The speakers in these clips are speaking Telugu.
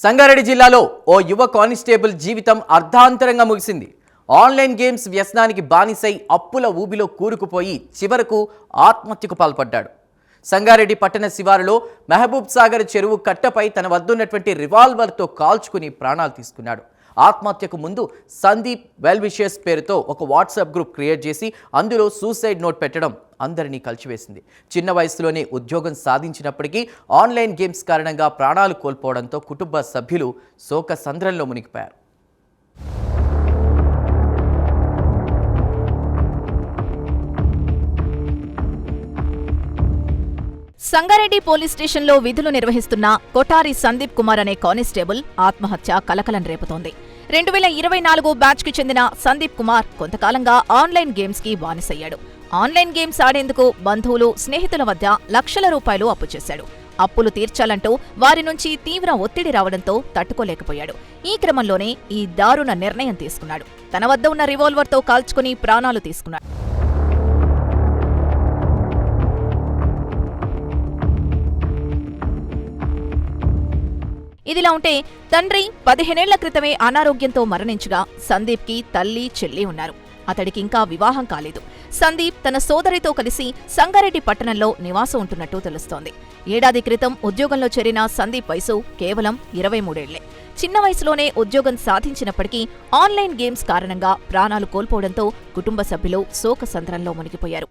సంగారెడ్డి జిల్లాలో ఓ యువ కానిస్టేబుల్ జీవితం అర్ధాంతరంగా ముగిసింది. ఆన్లైన్ గేమ్స్ వ్యసనానికి బానిసై అప్పుల ఊబిలో కూరుకుపోయి చివరకు ఆత్మహత్యకు పాల్పడ్డాడు. సంగారెడ్డి పట్టణ శివారులో మహబూబ్ సాగర్ చెరువు కట్టపై తన వద్దున్నటువంటి రివాల్వర్తో కాల్చుకుని ప్రాణాలు తీసుకున్నాడు. ఆత్మహత్యకు ముందు సందీప్ వెల్ విషెస్ పేరుతో ఒక వాట్సాప్ గ్రూప్ క్రియేట్ చేసి అందులో సూసైడ్ నోట్ పెట్టడం అందరినీ కలిచివేసింది. చిన్న వయసులోనే ఉద్యోగం సాధించినప్పటికీ ఆన్లైన్ గేమ్స్ కారణంగా ప్రాణాలు కోల్పోవడంతో కుటుంబ సభ్యులు శోక సంద్రంలో మునిగిపోయారు. సంగారెడ్డి పోలీస్ స్టేషన్లో విధులు నిర్వహిస్తున్న కొఠారి సందీప్ కుమార్ అనే కానిస్టేబుల్ ఆత్మహత్య కలకలం రేపుతోంది. 2024 బ్యాచ్కి చెందిన సందీప్ కుమార్ కొంతకాలంగా ఆన్లైన్ గేమ్స్కి బానిసయ్యాడు. ఆన్లైన్ గేమ్స్ ఆడేందుకు బంధువులు, స్నేహితుల వద్ద లక్షల రూపాయలు అప్పు చేశాడు. అప్పులు తీర్చాలంటూ వారి నుంచి తీవ్ర ఒత్తిడి రావడంతో తట్టుకోలేకపోయాడు. ఈ క్రమంలోనే ఈ దారుణ నిర్ణయం తీసుకున్నాడు. తన వద్ద ఉన్న రివాల్వర్తో కాల్చుకుని ప్రాణాలు తీసుకున్నాడు. ఇదిలా ఉంటే తండ్రి 15 ఏళ్ల క్రితమే అనారోగ్యంతో మరణించగా సందీప్కి తల్లి, చెల్లి ఉన్నారు. అతడికి ఇంకా వివాహం కాలేదు. సందీప్ తన సోదరితో కలిసి సంగారెడ్డి పట్టణంలో నివాసం ఉంటున్నట్టు తెలుస్తోంది. ఏడాది క్రితం ఉద్యోగంలో చేరిన సందీప్ వయసు కేవలం 23 ఏళ్లే. చిన్న వయసులోనే ఉద్యోగం సాధించినప్పటికీ ఆన్లైన్ గేమ్స్ కారణంగా ప్రాణాలు కోల్పోవడంతో కుటుంబ సభ్యులు శోక సంద్రంలో మునిగిపోయారు.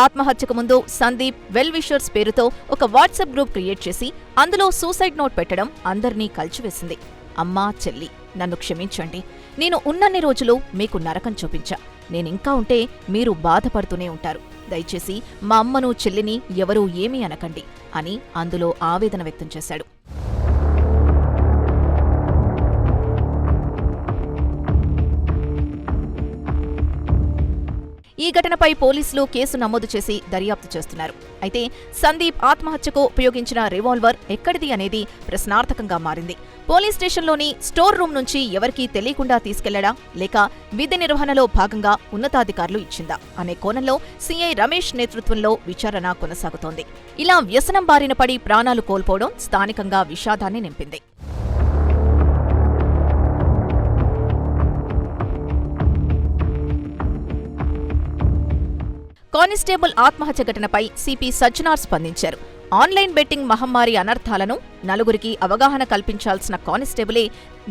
ఆత్మహత్యకు ముందు సందీప్ వెల్ విషర్స్ పేరుతో ఒక వాట్సాప్ గ్రూప్ క్రియేట్ చేసి అందులో సూసైడ్ నోట్ పెట్టడం అందర్నీ కలిచివేసింది. అమ్మా, చెల్లి, నన్ను క్షమించండి. నేను ఉన్నన్ని రోజులు మీకు నరకం చూపించా. నేనింకా ఉంటే మీరు బాధపడుతూనే ఉంటారు. దయచేసి మా అమ్మను, చెల్లిని ఎవరూ ఏమీ అనకండి అని అందులో ఆవేదన వ్యక్తం చేశాడు. ఈ ఘటనపై పోలీసులు కేసు నమోదు చేసి దర్యాప్తు చేస్తున్నారు. అయితే సందీప్ ఆత్మహత్యకు ఉపయోగించిన రివాల్వర్ ఎక్కడిది అనేది ప్రశ్నార్థకంగా మారింది. పోలీస్ స్టేషన్లోని స్టోర్ రూమ్ నుంచి ఎవరికీ తెలియకుండా తీసుకెళ్లడా, లేక విధి నిర్వహణలో భాగంగా ఉన్నతాధికారులు ఇచ్చిందా అనే కోణంలో సీఐ రమేష్ నేతృత్వంలో విచారణ కొనసాగుతోంది. ఇలా వ్యసనం బారిన పడి ప్రాణాలు కోల్పోవడం స్థానికంగా విషాదాన్ని నింపింది. కానిస్టేబుల్ ఆత్మహత్య ఘటనపై సిపి సజ్జనార్ స్పందించారు. ఆన్లైన్ బెట్టింగ్ మహమ్మారి అనర్థాలను నలుగురికి అవగాహన కల్పించాల్సిన కానిస్టేబులే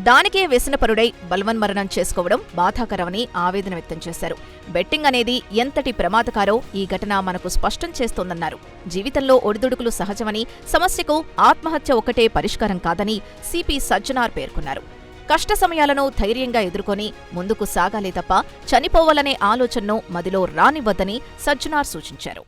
దానికే వ్యసనపరుడై బలవన్మరణం చేసుకోవడం బాధాకరమని ఆవేదన వ్యక్తం చేశారు. బెట్టింగ్ అనేది ఎంతటి ప్రమాదకారో ఈ ఘటన మనకు స్పష్టం చేస్తోందన్నారు. జీవితంలో ఒడిదుడుకులు సహజమని, సమస్యకు ఆత్మహత్య ఒక్కటే పరిష్కారం కాదని సిపి సజ్జనార్ పేర్కొన్నారు. కష్ట సమయాలను ధైర్యంగా ఎదుర్కొని ముందుకు సాగాలే తప్ప చనిపోవాలనే ఆలోచనను మదిలో రానివ్వద్దని సజ్జనార్ సూచించారు.